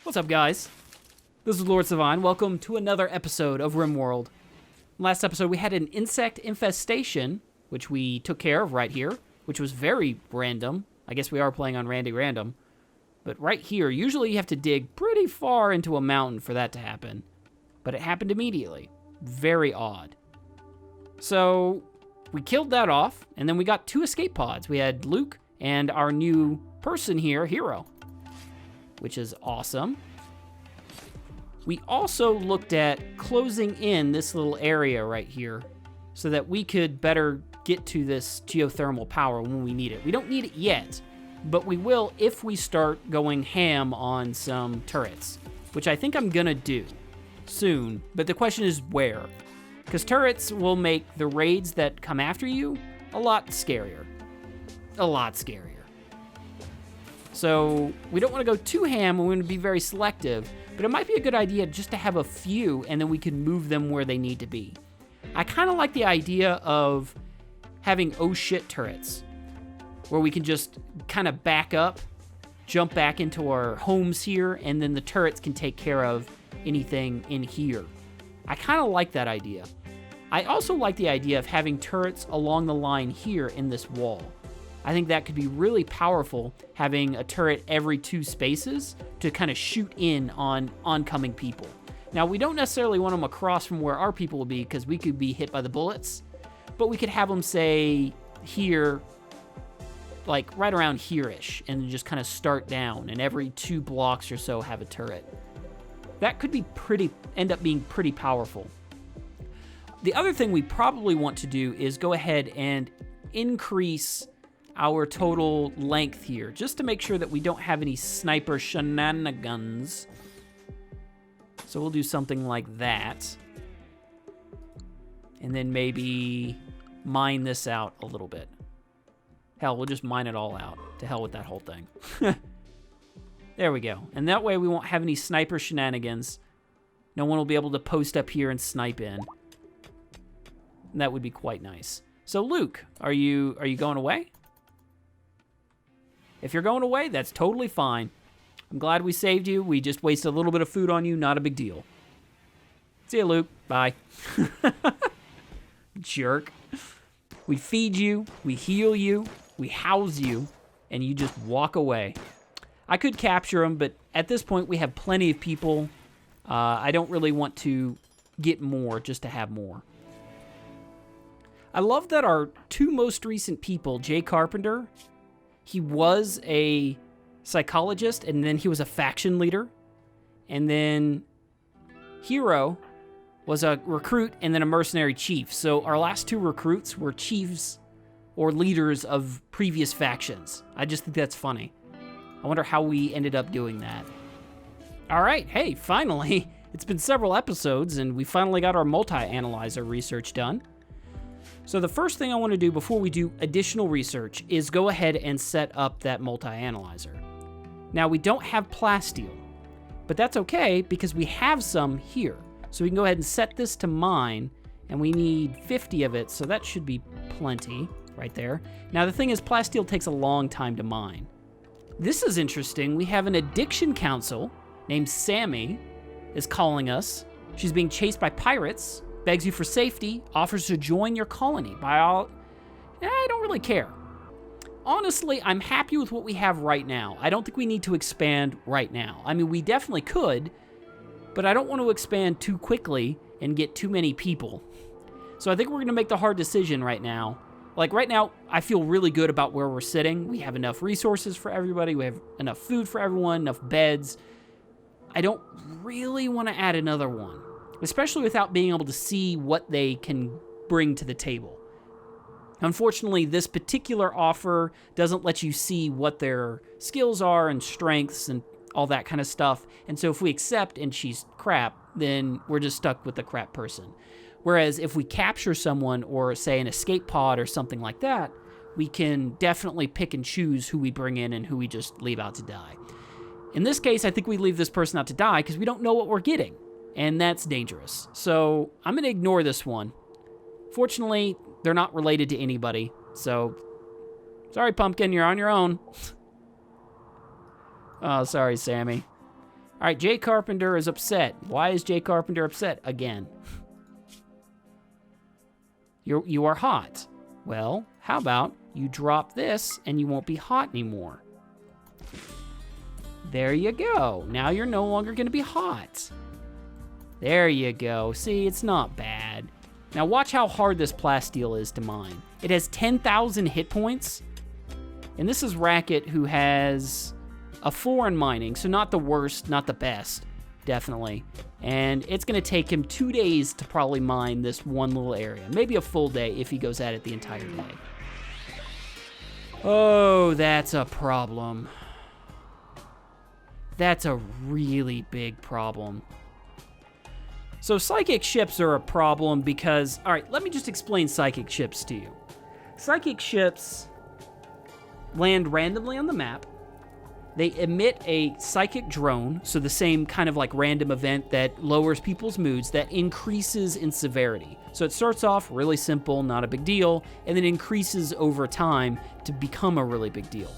What's up, guys? This is LordSevein. Welcome to another episode of Rimworld. Last episode, we had an insect infestation, which we took care of right here, which was very random. I guess we are playing on Randy Random. But right here, usually you have to dig pretty far into a mountain for that to happen. But it happened immediately. Very odd. So, we killed that off, and then we got 2 escape pods. We had Luke and our new person here, Hero, which is awesome. We also looked at closing in this little area right here so that we could better get to this geothermal power when we need it. We don't need it yet, but we will if we start going ham on some turrets, which I think I'm gonna do soon, but the question is where? Because turrets will make the raids that come after you a lot scarier. A lot scarier. So we don't want to go too ham, we want to be very selective, but it might be a good idea just to have a few and then we can move them where they need to be. I kind of like the idea of having oh shit turrets, where we can just kind of back up, jump back into our homes here, and then the turrets can take care of anything in here. I kind of like that idea. I also like the idea of having turrets along the line here in this wall. I think that could be really powerful, having a turret every 2 spaces to kind of shoot in on oncoming people. Now, we don't necessarily want them across from where our people will be because we could be hit by the bullets, but we could have them, say, here, like right around here-ish, and just kind of start down, and every 2 blocks or so have a turret. That could be end up being pretty powerful. The other thing we probably want to do is go ahead and increase our total length here, just to make sure that we don't have any sniper shenanigans. So we'll do something like that. And then maybe mine this out a little bit. Hell, we'll just mine it all out. To hell with that whole thing. There we go. And that way we won't have any sniper shenanigans. No one will be able to post up here and snipe in. And that would be quite nice. So Luke, are you going away? If you're going away, that's totally fine. I'm glad we saved you. We just wasted a little bit of food on you. Not a big deal. See you, Luke. Bye. Jerk. We feed you, we heal you, we house you, and you just walk away. I could capture them, but at this point we have plenty of people. I don't really want to get more just to have more. I love that our 2 most recent people, Jay Carpenter, he was a psychologist, and then he was a faction leader. And then Hero was a recruit and then a mercenary chief. So our last 2 recruits were chiefs or leaders of previous factions. I just think that's funny. I wonder how we ended up doing that. All right, hey, finally. It's been several episodes, and we finally got our multi-analyzer research done. So the first thing I want to do before we do additional research is go ahead and set up that multi-analyzer. Now, we don't have plasteel, but that's okay because we have some here. So we can go ahead and set this to mine, and we need 50 of it, so that should be plenty right there. Now, the thing is, plasteel takes a long time to mine. This is interesting. We have an addiction council named Sammy is calling us. She's being chased by pirates, begs you for safety, offers to join your colony. I don't really care. Honestly, I'm happy with what we have right now. I don't think we need to expand right now. I mean, we definitely could, but I don't want to expand too quickly and get too many people. So I think we're going to make the hard decision right now. Like right now, I feel really good about where we're sitting. We have enough resources for everybody. We have enough food for everyone, enough beds. I don't really want to add another one, especially without being able to see what they can bring to the table. Unfortunately, this particular offer doesn't let you see what their skills are and strengths and all that kind of stuff. And so if we accept and she's crap, then we're just stuck with the crap person. Whereas if we capture someone or say an escape pod or something like that, we can definitely pick and choose who we bring in and who we just leave out to die. In this case, I think we leave this person out to die because we don't know what we're getting. And that's dangerous. So I'm going to ignore this one. Fortunately, they're not related to anybody. So, sorry, Pumpkin, you're on your own. Oh, sorry, Sammy. All right, Jay Carpenter is upset. Why is Jay Carpenter upset again? You are hot. Well, how about you drop this and you won't be hot anymore? There you go. Now you're no longer going to be hot. There you go. See, it's not bad. Now watch how hard this plasteel is to mine. It has 10,000 hit points. And this is Racket, who has a 4 in mining, so not the worst, not the best, definitely. And it's going to take him 2 days to probably mine this one little area. Maybe a full day if he goes at it the entire day. Oh, that's a problem. That's a really big problem. So psychic ships are a problem because, all right, let me just explain psychic ships to you. Psychic ships land randomly on the map. They emit a psychic drone, so the same kind of like random event that lowers people's moods that increases in severity. So it starts off really simple, not a big deal, and then increases over time to become a really big deal.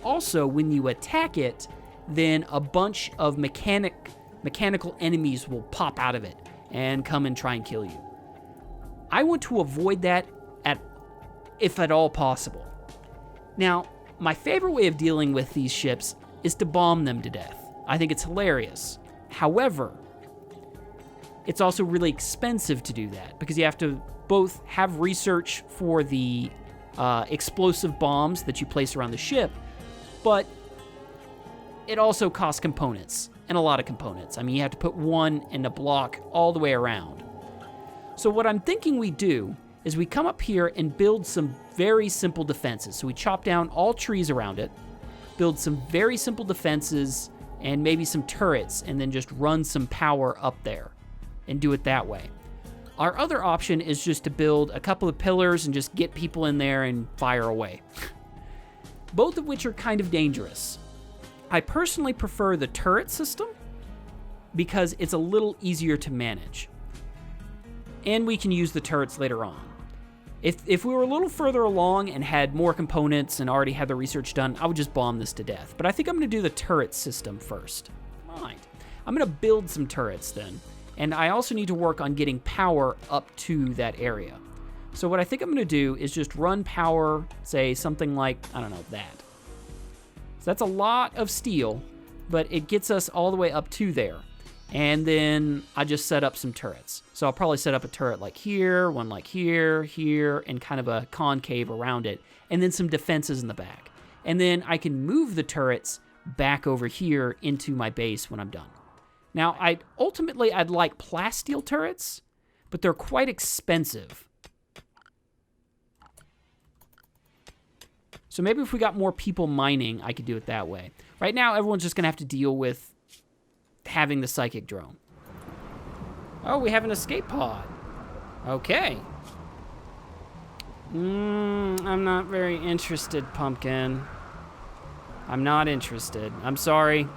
Also, when you attack it, then a bunch of mechanical enemies will pop out of it and come and try and kill you. I want to avoid that if at all possible. Now, my favorite way of dealing with these ships is to bomb them to death. I think it's hilarious. However, it's also really expensive to do that because you have to both have research for the explosive bombs that you place around the ship, but it also costs components, and a lot of components. I mean, you have to put one in a block all the way around. So what I'm thinking we do is we come up here and build some very simple defenses. So we chop down all trees around it, build some very simple defenses, and maybe some turrets, and then just run some power up there and do it that way. Our other option is just to build a couple of pillars and just get people in there and fire away. Both of which are kind of dangerous. I personally prefer the turret system because it's a little easier to manage. And we can use the turrets later on. If we were a little further along and had more components and already had the research done, I would just bomb this to death. But I think I'm going to do the turret system first. Mind. I'm going to build some turrets then. And I also need to work on getting power up to that area. So what I think I'm going to do is just run power, say something like, I don't know, that. So that's a lot of steel, but it gets us all the way up to there. And then I just set up some turrets. So I'll probably set up a turret like here, one like here, here, and kind of a concave around it. And then some defenses in the back. And then I can move the turrets back over here into my base when I'm done. Now, I'd like plasteel turrets, but they're quite expensive. So maybe if we got more people mining, I could do it that way. Right now, everyone's just going to have to deal with having the psychic drone. Oh, we have an escape pod. Okay. I'm not very interested, Pumpkin. I'm not interested. I'm sorry.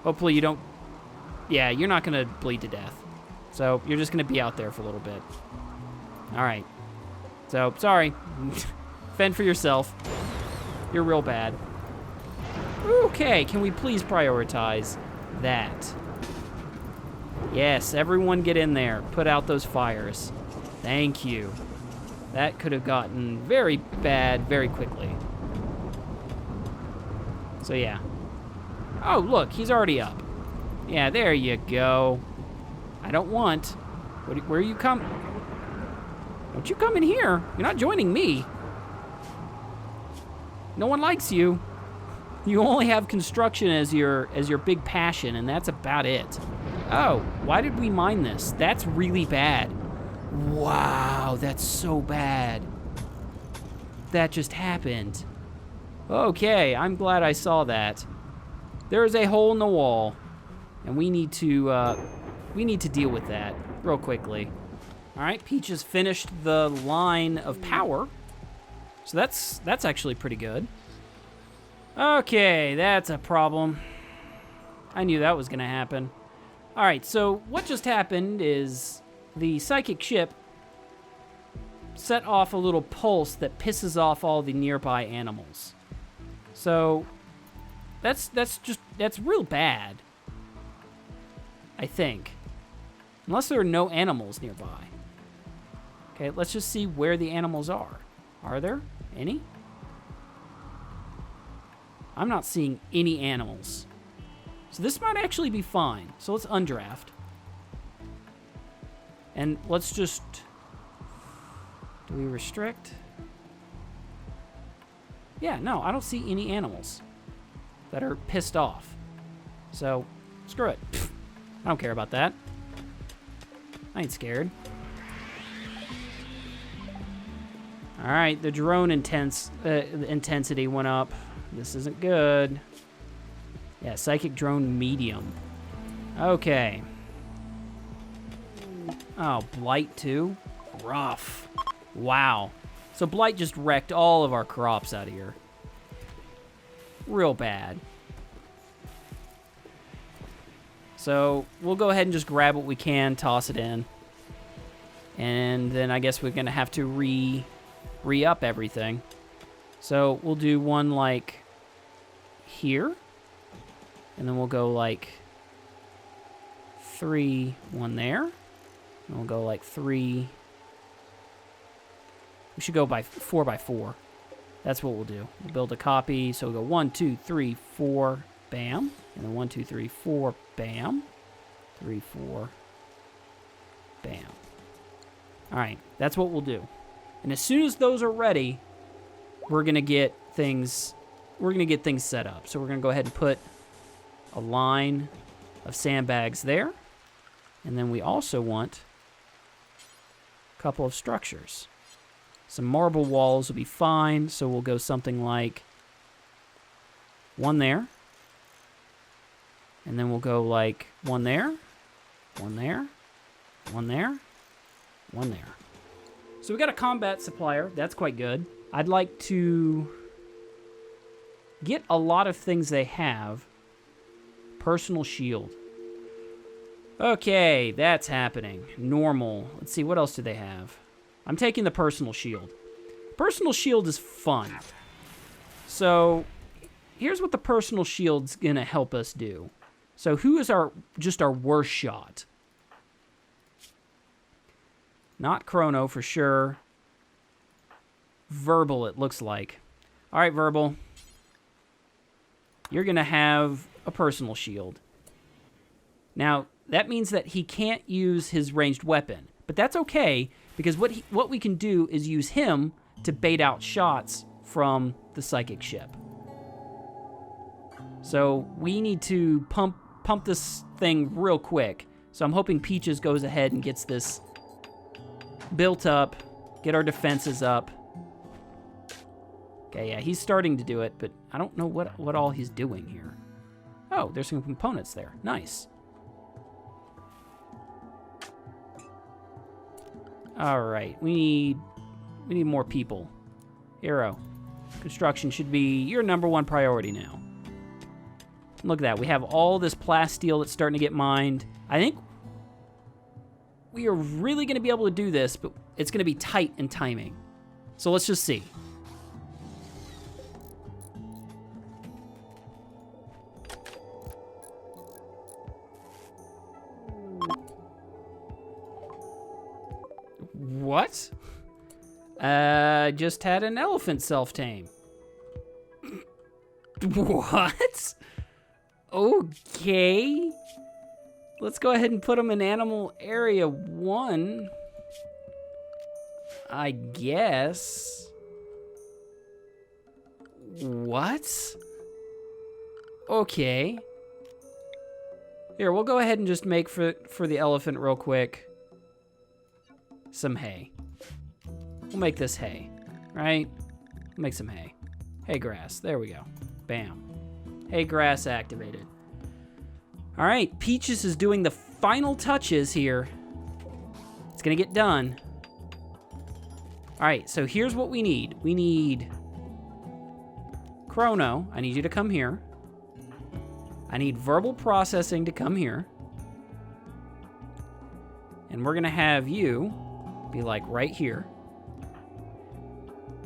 Hopefully you don't... Yeah, you're not going to bleed to death. So you're just going to be out there for a little bit. All right. So, sorry. Fend for yourself. You're real bad. Okay, can we please prioritize that? Yes, everyone get in there. Put out those fires. Thank you. That could have gotten very bad very quickly. So yeah. Oh, look, he's already up. Yeah, there you go. I don't want... Where you come... Don't you come in here. You're not joining me. No one likes you. You only have construction as your big passion, and that's about it. Oh, why did we mine this? That's really bad. Wow, that's so bad. That just happened. Okay, I'm glad I saw that. There is a hole in the wall, and we need to deal with that real quickly. All right, Peach has finished the line of power, so that's actually pretty good. Okay, that's a problem. I knew that was gonna happen. All right, so what just happened is the psychic ship set off a little pulse that pisses off all the nearby animals. So that's real bad. I think. Unless there are no animals nearby. Okay, let's just see where the animals are. Are there any? I'm not seeing any animals. So this might actually be fine. So let's undraft. And let's just... Do we restrict? Yeah, no, I don't see any animals that are pissed off. So, screw it. Pfft, I don't care about that. I ain't scared. Alright, the drone intensity went up. This isn't good. Yeah, psychic drone medium. Okay. Oh, blight too? Rough. Wow. So blight just wrecked all of our crops out of here. Real bad. So we'll go ahead and just grab what we can, toss it in. And then I guess we're going to have to re-up everything. So we'll do one like here. And then we'll go like 3, 1 there. And we'll go like 3. We should go by 4 by 4. That's what we'll do. We'll build a copy. So we'll go 1, 2, 3, 4, bam. And then 1, 2, 3, 4, bam. 3, 4, bam. All right, that's what we'll do. And as soon as those are ready, we're gonna get things set up. So we're gonna go ahead and put a line of sandbags there. And then we also want a couple of structures. Some marble walls will be fine, so we'll go something like 1 there. And then we'll go like 1 there, 1 there, 1 there, 1 there. So we got a combat supplier. That's quite good. I'd like to get a lot of things they have. Personal shield. Okay, that's happening. Normal. Let's see, what else do they have? I'm taking the personal shield. Personal shield is fun. So here's what the personal shield's gonna help us do. So who is just our worst shot? Not Chrono for sure. Verbal, it looks like. All right, Verbal. You're gonna have a personal shield. Now, that means that he can't use his ranged weapon. But that's okay, because what we can do is use him to bait out shots from the psychic ship. So we need to pump this thing real quick. So I'm hoping Peaches goes ahead and gets this built up, get our defenses up. Okay, yeah, he's starting to do it, but I don't know what all he's doing here. Oh, there's some components there. Nice. All right, we need more people. Hero, construction should be your #1 priority now. Look at that. We have all this plasteel that's starting to get mined. I think we are really going to be able to do this, but it's going to be tight in timing. So let's just see. What? Just had an elephant self-tame. What? Okay. Let's go ahead and put them in animal area 1. I guess. What? Okay. Here, we'll go ahead and just make for the elephant real quick some hay. We'll make this hay, right? Make some hay. Hay grass. There we go. Bam. Hay grass activated. All right, Peaches is doing the final touches here. It's gonna get done. All right, so here's what we need. We need Chrono. I need you to come here. I need verbal processing to come here. And we're gonna have you be like right here.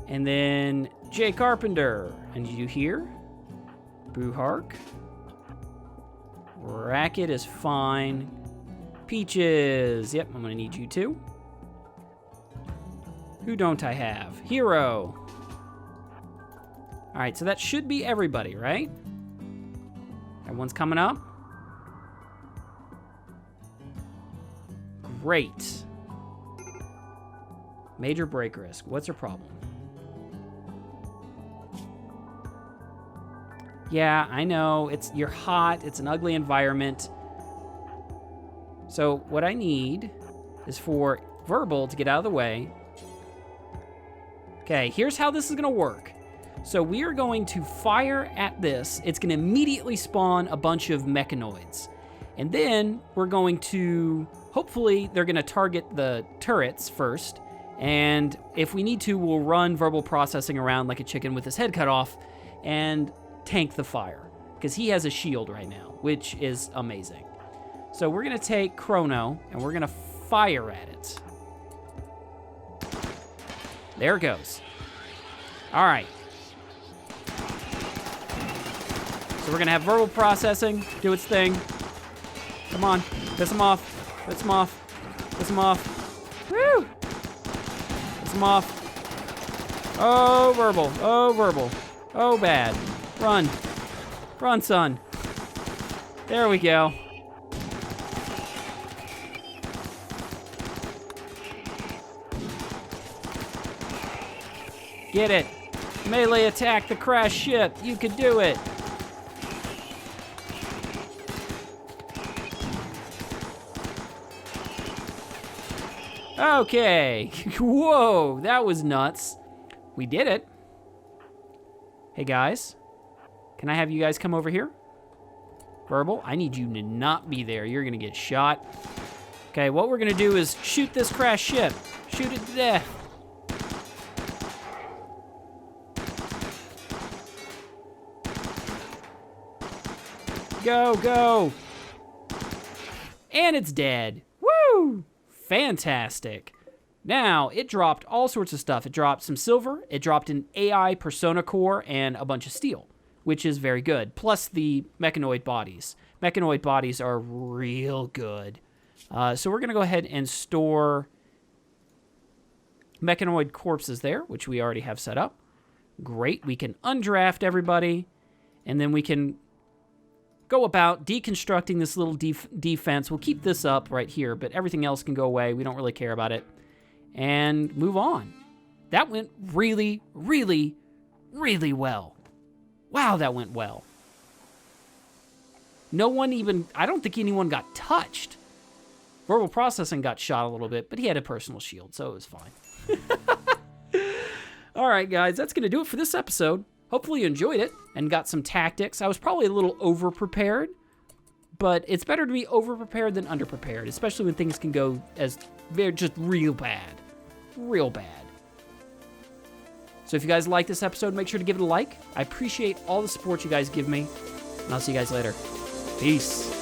And then Jay Carpenter. I need you here. Boo Hark. Racket is fine. Peaches. Yep, I'm going to need you too. Who don't I have? Hero. All right, so that should be everybody, right? Everyone's coming up. Great. Major break risk. What's her problem? Yeah, I know. You're hot. It's an ugly environment. So what I need is for Verbal to get out of the way. Okay, here's how this is going to work. So we are going to fire at this. It's going to immediately spawn a bunch of mechanoids. And then we're going to, hopefully, they're going to target the turrets first. And if we need to, we'll run Verbal processing around like a chicken with his head cut off and tank the fire. Because he has a shield right now, which is amazing. So we're going to take Chrono and we're going to fire at it. There it goes. All right. So we're going to have Verbal processing do its thing. Come on. Piss him off. Piss him off. Piss him off. Woo! Piss him off. Oh, Verbal. Oh, Verbal. Oh, bad. Run. Run, son. There we go. Get it. Melee attack the crash ship. You can do it. Okay. Whoa, that was nuts. We did it. Hey, guys. Can I have you guys come over here? Verbal, I need you to not be there. You're going to get shot. Okay, what we're going to do is shoot this crash ship. Shoot it to death. Go, go. And it's dead. Woo! Fantastic. Now, it dropped all sorts of stuff. It dropped some silver. It dropped an AI persona core and a bunch of steel, which is very good. Plus the mechanoid bodies. Mechanoid bodies are real good. So we're going to go ahead and store mechanoid corpses there, which we already have set up. Great. We can undraft everybody, and then we can go about deconstructing this little defense. We'll keep this up right here, but everything else can go away. We don't really care about it. And move on. That went really, really, really well. Wow, that went well. No one even, I don't think anyone got touched. Verbal processing got shot a little bit, but he had a personal shield, so it was fine. All right, guys, that's going to do it for this episode. Hopefully you enjoyed it and got some tactics. I was probably a little over-prepared, but it's better to be over-prepared than under-prepared, especially when things can go as they're just real bad. Real bad. So if you guys like this episode, make sure to give it a like. I appreciate all the support you guys give me, and I'll see you guys later. Peace.